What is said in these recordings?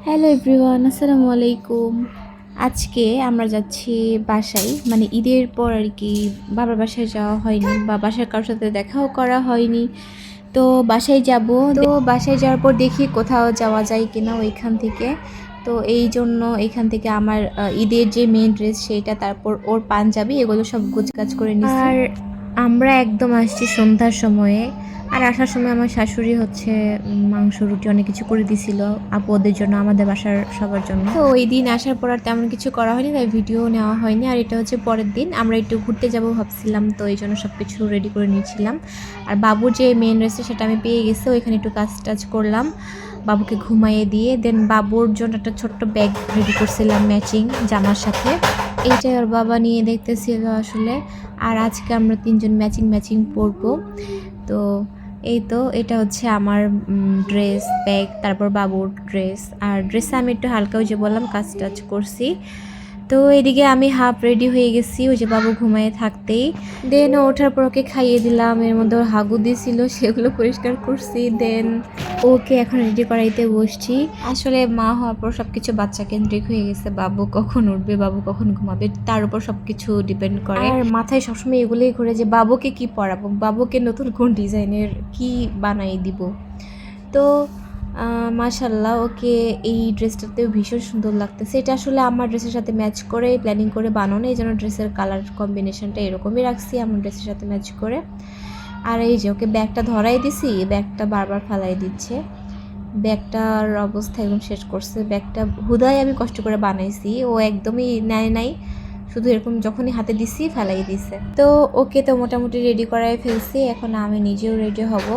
Hello everyone, আসসালামু আলাইকুম। আজকে আমরা যাচ্ছি বাসায়, মানে ঈদের পর আর কি। বাবার বাসায় যাওয়া হয়নি বা বাসার কারোর সাথে দেখাও করা হয়নি। তো বাসায় যাব। তো বাসায় যাওয়ার পর দেখি কোথাও যাওয়া যায় কিনা ওইখান থেকে। তো এই জন্য এখান থেকে আমার ঈদের যে মেন ড্রেস সেইটা, তারপর ওর পাঞ্জাবি, এগুলো সব গোছগাছ করে নিছি। আর আমরা একদম আসছি সন্ধ্যার সময়ে। আর আসার সময় আমার শাশুড়ি হচ্ছে মাংস রুটি অনেক কিছু করে দিছিল আপু ওদের জন্য, আমাদের বাসার সবার জন্য। তো ওই দিন আসার পর আর তেমন কিছু করা হয়নি, তাই ভিডিও নেওয়া হয়নি। আর এটা হচ্ছে পরের দিন আমরা একটু ঘুরতে যাব ভাবছিলাম, তো এই জন্য সব কিছু রেডি করে নিয়েছিলাম। আর বাবুর যে মেন ড্রেসটা সেটা আমি পেয়ে গেছি, ওইখানে একটু কাজ টাজ করলাম, বাবুকে ঘুমাইয়ে দিয়ে দেন বাবুর জন্য একটা ছোট্ট ব্যাগ রেডি করছিলাম ম্যাচিং জামার সাথে। এইটাই ওর বাবা নিয়ে দেখতেছিল আসলে। আর আজকে আমরা তিনজন ম্যাচিং ম্যাচিং পরবো। তো এই তো এটা হচ্ছে আমার ড্রেস, ব্যাগ, তারপর বাবুর ড্রেস। আর ড্রেসে আমি একটু হালকা ওই যে বললাম কাজ টাজ করছি। তো এদিকে আমি হাফ রেডি হয়ে গেছি ওই যে বাবু ঘুমায় থাকতেই। দেন ওঠার পর ওকে খাইয়ে দিলাম, এর মধ্যে ওর হাগু দিয়েছিল সেগুলো পরিষ্কার করছি। দেন ওকে এখন রেডি করাইতে বসছি। আসলে মা হওয়ার পর সব কিছু বাচ্চা কেন্দ্রিক হয়ে গেছে, বাবু কখন উঠবে, বাবু কখন ঘুমাবে, তার উপর সব কিছু ডিপেন্ড করে। আর মাথায় সবসময় এগুলোই ঘুরে যে বাবুকে কি পরাবো, বাবুকে নতুন কোন ডিজাইনের কি বানাই দিব। তো মাশাল্লাহ ওকে এই ড্রেসটাতেও ভীষণ সুন্দর লাগতেছে। এটা আসলে আমার ড্রেসের সাথে ম্যাচ করে প্ল্যানিং করে বানানো, এই জন্য ড্রেসের কালার কম্বিনেশনটা এরকমই রাখছি আমার ড্রেসের সাথে ম্যাচ করে। আর এই যে ওকে ব্যাগটা ধরাই দিছি, ব্যাগটা বারবার ফালাই দিচ্ছে, ব্যাগটার অবস্থা একদম শেষ করছে। ব্যাগটা হুদাই আমি কষ্ট করে বানাইছি, ও একদমই নেয় নাই, শুধু এরকম যখনই হাতে দিছি ফেলাই দিছে। তো ওকে তো মোটামুটি রেডি করাই ফেলছি, এখন আমি নিজেও রেডি হব।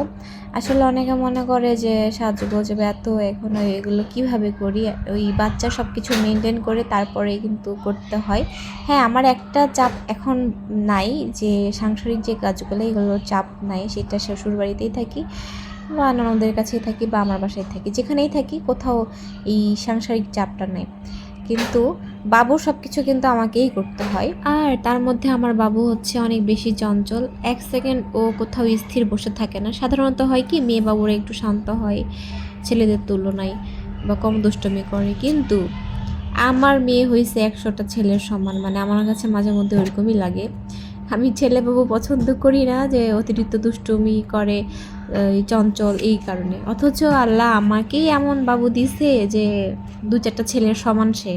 আসলে অনেকে মনে করে যে সাহায্য করবে এত, এখন এগুলো কিভাবে করি, ওই বাচ্চা সব কিছু মেনটেন করে তারপরে কিন্তু করতে হয়। হ্যাঁ, আমার একটা চাপ এখন নাই, যে সাংসারিক যে কাজগুলো এগুলোর চাপ নাই, সেটা শ্বশুর বাড়িতেই থাকি বা ননদের কাছেই থাকি বা আমার বাসায় থাকি, যেখানেই থাকি কোথাও এই সাংসারিক চাপটা নেই। কিন্তু বাবুর সব কিছু কিন্তু আমাকেই করতে হয়। আর তার মধ্যে আমার বাবু হচ্ছে অনেক বেশি চঞ্চল, এক সেকেন্ড ও কোথাও স্থির বসে থাকে না। সাধারণত হয় কি মেয়ে বাবুরা একটু শান্ত হয় ছেলেদের তুলনায় বা কম দুষ্টমি করে, কিন্তু আমার মেয়ে হয়েছে 100টা ছেলের সমান, মানে আমার কাছে মাঝে মধ্যে ওরকমই লাগে। আমি ছেলে বাবু পছন্দ করি না, যে অতিরিক্ত দুষ্টুমি করে, চঞ্চল, এই কারণে। অথচ আল্লাহ আমাকেই এমন বাবু দিছে যে 2-4টা ছেলের সমান সে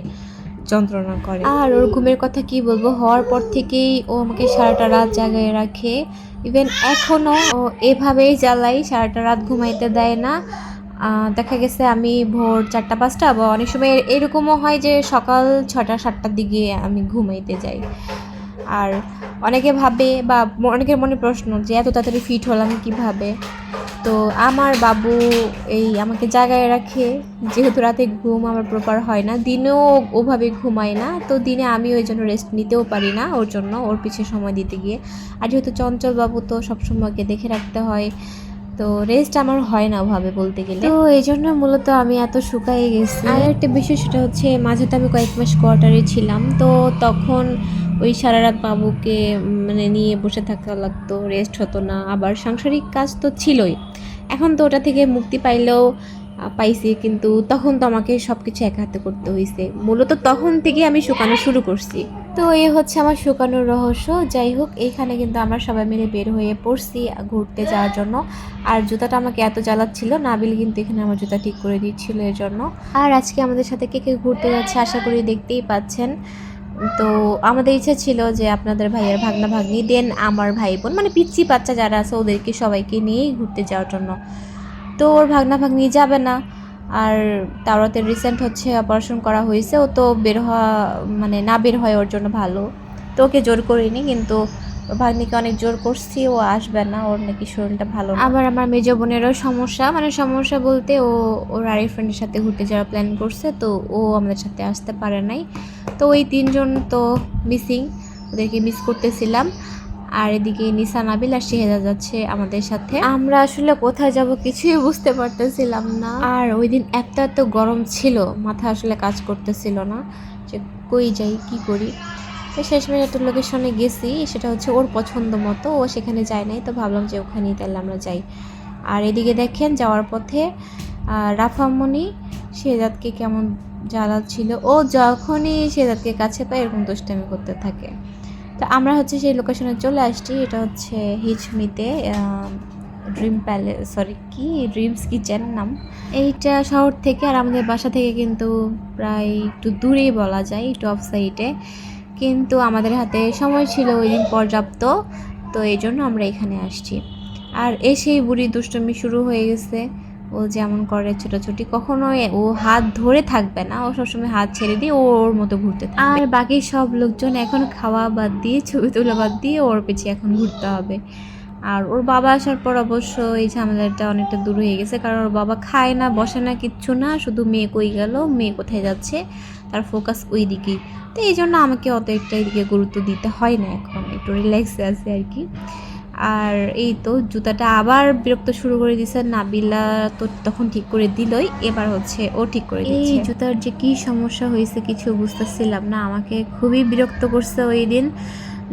যন্ত্রণা করে। আর ওর ঘুমের কথা কি বলবো, হওয়ার পর থেকেই ও আমাকে সারাটা রাত জাগায় রাখে। ইভেন এখনও ও এভাবেই জ্বালাই, সারাটা রাত ঘুমাইতে দেয় না। দেখা গেছে আমি ভোর 4টা-5টা বা অনেক সময় এরকমও হয় যে সকাল 6টা-7টার দিকে আমি ঘুমাইতে যাই। আর অনেকে ভাবে বা অনেকের মনে প্রশ্ন যে এত তাড়াতাড়ি ফিট হলাম কিভাবে। তো আমার বাবু এই আমাকে জাগায় রাখে, যেহেতু রাতে ঘুম আমার প্রপার হয় না, দিনেও ওভাবে ঘুমায় না, তো দিনে আমি ওই জন্য রেস্ট নিতেও পারি না ওর জন্য, ওর পিছিয়ে সময় দিতে গিয়ে। আর যেহেতু চঞ্চল বাবু, তো সবসময়কে দেখে রাখতে হয়, তো রেস্ট আমার হয় না ওভাবে বলতে গেলে। তো এই জন্য মূলত আমি এত শুকাই গেছি। আর একটা বিষয় সেটা হচ্ছে মাঝে তো আমি কয়েক মাস কোয়ার্টারে ছিলাম, তো তখন ওই সারা রাত বাবুকে মানে নিয়ে বসে থাকা লাগতো, রেস্ট হতো না, আবার সাংসারিক কাজ তো ছিলই। এখন তো ওটা থেকে মুক্তি পাইলেও পাইছি, কিন্তু তখন তো আমাকে সব কিছু একা হাতে করতে হয়েছে, মূলত তখন থেকে আমি শুকানো শুরু করছি। তো এই হচ্ছে আমার শুকানোর রহস্য। যাই হোক, এইখানে কিন্তু আমরা সবাই মিলে বের হয়ে পড়ছি ঘুরতে যাওয়ার জন্য। আর জুতাটা আমাকে এত জ্বালাচ্ছিল, নাবিল কিন্তু এখানে আমার জুতা ঠিক করে দিচ্ছিল এর জন্য। আর আজকে আমাদের সাথে কে কে ঘুরতে যাচ্ছে আশা করি দেখতেই পাচ্ছেন। তো আমাদের ইচ্ছা ছিল যে আপনাদের ভাইয়ের ভাগনা ভাগ্নি, দেন আমার ভাই বোন, মানে পিচ্চি বাচ্চা যারা আছে ওদেরকে সবাইকে নিয়েই ঘুরতে যাওয়ার জন্য। তো ওর ভাগনা ভাগ্নি যাবে না। আর তাওরাতে রিসেন্ট হচ্ছে অপারেশন করা হয়েছে, ও তো বের হওয়া মানে না বের হয় ওর জন্য ভালো। তো ওকে জোর করিনি, কিন্তু ওর ভাগ্নিকে অনেক জোর করছি, ও আসবে না, ওর নাকি শরীরটা ভালো না। আবার আমার মেজ বোনেরও সমস্যা, মানে সমস্যা বলতে ও ওর আরেক ফ্রেন্ডের সাথে ঘুরতে যাওয়ার প্ল্যান করছে, তো ও আমাদের সাথে আসতে পারে নাই। তো ওই তিনজন তো মিসিং, ওদেরকে মিস করতেছিলাম। আর এদিকে নিসা, নাবিল আর শেহেজা যাচ্ছে আমাদের সাথে। আমরা আসলে কোথায় যাব কিছুই বুঝতে পারতেছিলাম না। আর ওই দিন এত এত গরম ছিল, মাথা আসলে কাজ করতেছিল না যে কই যাই কি করি। তো শেষমেশ একটা লোকেশনে গেছি, সেটা হচ্ছে ওর পছন্দ মতো, ও সেখানে যায় নাই, তো ভাবলাম যে ওখানেই তাহলে আমরা যাই। আর এদিকে দেখেন যাওয়ার পথে রাফামণি শেহজাদকে কেমন জ্বালাচ্ছিল। ও যখনই শেহজাদকে কাছে পায় এরকম দুষ্টামি করতে থাকে। তো আমরা হচ্ছে সেই লোকেশনে চলে আসছি। এটা হচ্ছে হিচমিতে ড্রিম প্যালেস, সরি কি ড্রিমস কিচেন নাম। এইটা শহর থেকে আর আমাদের বাসা থেকে কিন্তু প্রায় একটু দূরেই বলা যায়, একটু অফ সাইডে, কিন্তু আমাদের হাতে সময় ছিল ওই দিন পর্যাপ্ত, তো এই জন্য আমরা এখানে আসছি। আর এসেই বুড়ি দুষ্টমি শুরু হয়ে গেছে। ও যেমন করে ছোটাছুটি, কখনো ও হাত ধরে থাকবে না, ও সবসময় হাত ছেড়ে দিয়ে ও ওর মতো ঘুরতে থাকবে। আর বাকি সব লোকজন এখন খাওয়া বাদ দিয়ে, ছবি তোলা বাদ দিয়ে ওর পিছিয়ে এখন ঘুরতে হবে। আর ওর বাবা আসার পর অবশ্য এই ঝামেলাটা অনেকটা দূর হয়ে গেছে, কারণ ওর বাবা খায় না, বসে না, কিচ্ছু না, শুধু মেয়ে কই গেল, মেয়ে কোথায় যাচ্ছে, তার ফোকাস ওই দিকেই। তো এই জন্য আমাকে অত একটা এদিকে গুরুত্ব দিতে হয় না, এখন একটু রিল্যাক্সে আছে আর কি। আর এই তো জুতাটা আবার বিরক্ত শুরু করে দিছে। নাবিলা তো তখন ঠিক করে দিলই, এবার হচ্ছে ও ঠিক করে দিচ্ছে। এই জুতার যে কি সমস্যা হয়েছে কিছু বুঝতেছিলাম না, আমাকে খুবই বিরক্ত করছে ওই দিন।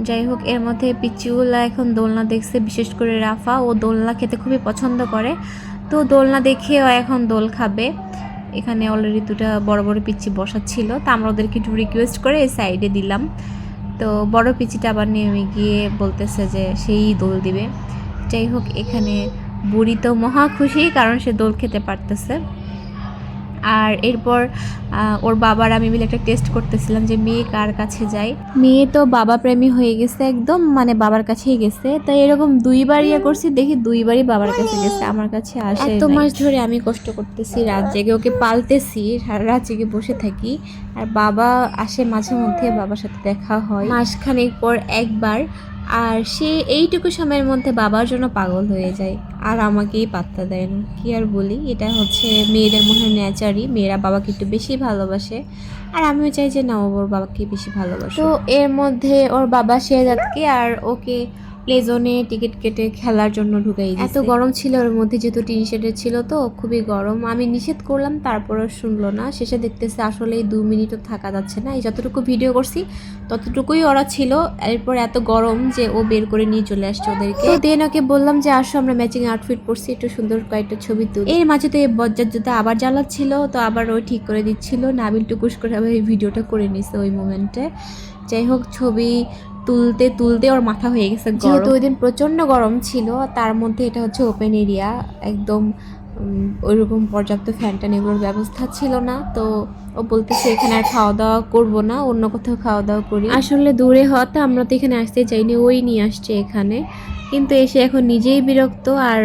যাই হোক, এর মধ্যে পিচ্চিগুলা এখন দোলনা দেখছে, বিশেষ করে রাফা, ও দোলনা খেতে খুবই পছন্দ করে, তো দোলনা দেখে ও এখন দোল খাবে। এখানে অলরেডি দুটা বড় বড় পিচ্চি বসাচ্ছিল, তা আমরা ওদেরকে একটু রিকোয়েস্ট করে এই সাইডে দিলাম। তো বড় পিচিটা আবার নেমে গিয়ে বলতেছে যে সেই দোল দিবে। যাই হোক, এখানে বুড়ি তো মহা খুশি, কারণ সে দোল খেতে পারতেছে। আর এরপর ওর বাবার আমি মিলে একটা টেস্ট করতেছিলাম যে মেয়ে কার কাছে যায়। মেয়ে তো বাবা প্রেমী হয়ে গেছে একদম, মানে বাবার কাছেই গেছে। তাই এরকম দুইবার ইয়ে করছি, দেখি দুইবারই বাবার কাছে গেছে, আমার কাছে আসে। এত মাস ধরে আমি কষ্ট করতেছি, রাত জেগে ওকে পালতেছি, রাত জেগে বসে থাকি, আর বাবা আসে মাঝে মধ্যে, বাবার সাথে দেখা হয় মাসখানেক পর একবার। আর সে এইটুকু সময়ের মধ্যে বাবার জন্য পাগল হয়ে যায়, আর আমাকেই পাত্তা দেয় না। কি আর বলি, এটা হচ্ছে মেয়েদের মনে হয় নেচারই, মেয়েরা বাবাকে একটু বেশি ভালোবাসে, আর আমিও চাই যে না, ওর বাবাকে বেশি ভালোবাসে। তো এর মধ্যে ওর বাবা শেহজাদকে আর ওকে প্লে জোনে টিকিট কেটে খেলার জন্য ঢুকাই দিয়েছে। এত গরম ছিল ওর মধ্যে, যেহেতু টিন শেডের ছিল, তো খুবই গরম। আমি নিষেধ করলাম, তারপরও শুনলো না। শেষে দেখতেছে আসলে 2 মিনিটও থাকা যাচ্ছে না, এই যতটুকু ভিডিও করছি ততটুকুই ওরা ছিল। এরপর এত গরম যে ও বের করে নিয়ে চলে আসছে ওদেরকে। তো দেন ওকে বললাম যে আসো, আমরা ম্যাচিং আউটফিট পরছি, একটু সুন্দর কয়েকটা ছবি তুলি। এর মাঝে তো এই বজ্জার জুতা আবার জ্বালাচ্ছিল, তো আবার ওই ঠিক করে দিচ্ছিল। নাবিল টুকুস করে আবার এই ভিডিওটা করে নিছে ওই মোমেন্টে। যাই হোক, ছবি তুলতে তুলতে ওর মাথা হয়ে গেছে গরম, যেহেতু ওই দিন প্রচণ্ড গরম ছিল। তার মধ্যে এটা হচ্ছে ওপেন এরিয়া, একদম ওইরকম পর্যাপ্ত ফ্যান ট্যান এগুলোর ব্যবস্থা ছিল না। তো ও বলতেছে এখানে আর খাওয়া দাওয়া করবো না, অন্য কোথাও খাওয়া দাওয়া করি। আসলে দূরে হওয়াতে আমরা তো এখানে আসতে চাইনি, ওই নিয়ে আসছে এখানে। কিন্তু এসে এখন নিজেই বিরক্ত, আর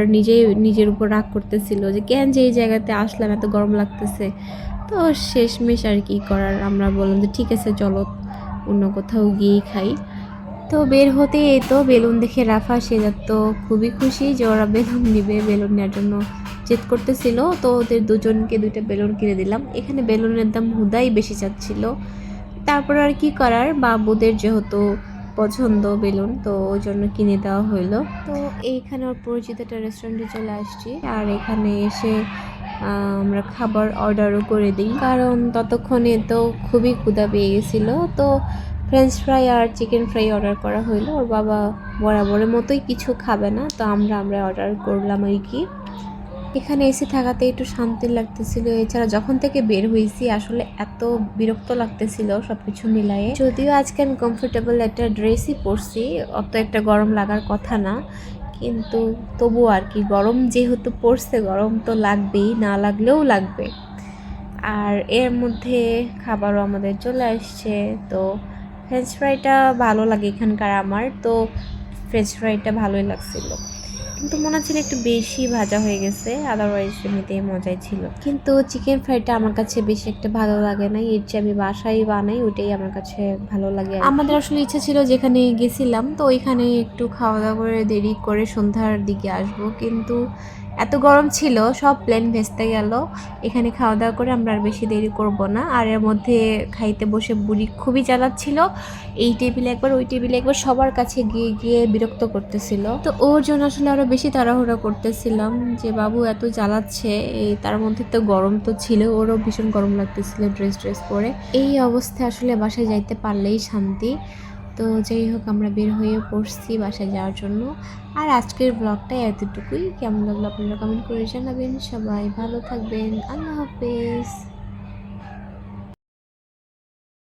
নিজের উপর রাগ করতেছিল যে কেন যে এই জায়গাতে আসলাম, এত গরম লাগতেছে। তো শেষমেশ আর কি করার, আমরা বললাম যে ঠিক আছে চলো অন্য কোথাও গিয়েই খাই। তো বের হতে এই তো বেলুন দেখে রাফা শেহজাদ তো খুবই খুশি যে ওরা বেলুন নিবে, বেলুন নেওয়ার জন্য জেদ করতেছিল। তো ওদের দুজনকে 2টা বেলুন কিনে দিলাম। এখানে বেলুনের দাম হুদাই বেশি চাচ্ছিল, তারপর আর কি করার, বাবুদের যেহেতু পছন্দ বেলুন, তো ওই জন্য কিনে দেওয়া হইলো। তো এইখানে ওর পরিচিত একটা রেস্টুরেন্টে চলে আসছি, আর এখানে এসে আমরা খাবার অর্ডারও করে দিই, কারণ ততক্ষণে তো খুবই ক্ষুধা পেয়ে গেছিলো। তো ফ্রেঞ্চ ফ্রাই আর চিকেন ফ্রাই অর্ডার করা হইলো। ওর বাবা বরাবরের মতোই কিছু খাবে না, তো আমরা অর্ডার করলাম আর কি। এখানে এসে থাকাতে একটু শান্তি লাগতেছিল। এছাড়া যখন থেকে বের হয়েছি আসলে এত বিরক্ত লাগতেছিল সব কিছু মিলায়ে। যদিও আজকে আমি কমফোর্টেবল একটা ড্রেসই পরছি, অত একটা গরম লাগার কথা না, কিন্তু তবুও আর কি, গরম যেহেতু পড়ছে, গরম তো লাগবেই, না লাগলেও লাগবে। আর এর মধ্যে খাবারও আমাদের চলে আসছে। তো ফ্রেঞ্চ ফ্রাইটা ভালো লাগে এখানকার আমার, তো ফ্রেঞ্চ ফ্রাইটা ভালোই লাগছিল, কিন্তু মনে হচ্ছিল একটু বেশি ভাজা হয়ে গেছে, আদারওয়াইজ এমনিতেই মজাই ছিল। কিন্তু চিকেন ফ্রাইটা আমার কাছে বেশি একটা ভালো লাগে না, এর চেয়ে আমি বাসায় বানাই, ওইটাই আমার কাছে ভালো লাগে। আমাদের আসলে ইচ্ছা ছিল যেখানে গেছিলাম, তো ওইখানে একটু খাওয়া দাওয়া করে দেরি করে সন্ধ্যার দিকে আসবো, কিন্তু এত গরম ছিল, সব প্ল্যান ভেস্তে গেল। এখানে খাওয়া দাওয়া করে আমরা আর বেশি দেরি করব না। আর এর মধ্যে খাইতে বসে বুড়ি খুবই জ্বালাচ্ছিল, এই টেবিলে একবার ওই টেবিলে একবার, সবার কাছে গিয়ে গিয়ে বিরক্ত করতেছিল। তো ওর জন্য আসলে আরও বেশি তাড়াহুড়া করতেছিলাম যে বাবু এত জ্বালাচ্ছে, এই তার মধ্যে তো গরম তো ছিল, ওরও ভীষণ গরম লাগতেছিল ড্রেস পরে। এই অবস্থায় আসলে বাসায় যাইতে পারলেই শান্তি। তো যাই হোক আমরা বের হয়ে পড়ছি বাসায় যাওয়ার জন্য। আর আজকের ব্লগটা এতটুকুই। কেমন লাগলো আপনারা কমেন্ট করে জানাবেন। সবাই ভালো থাকবেন। আল্লাহ হাফেজ।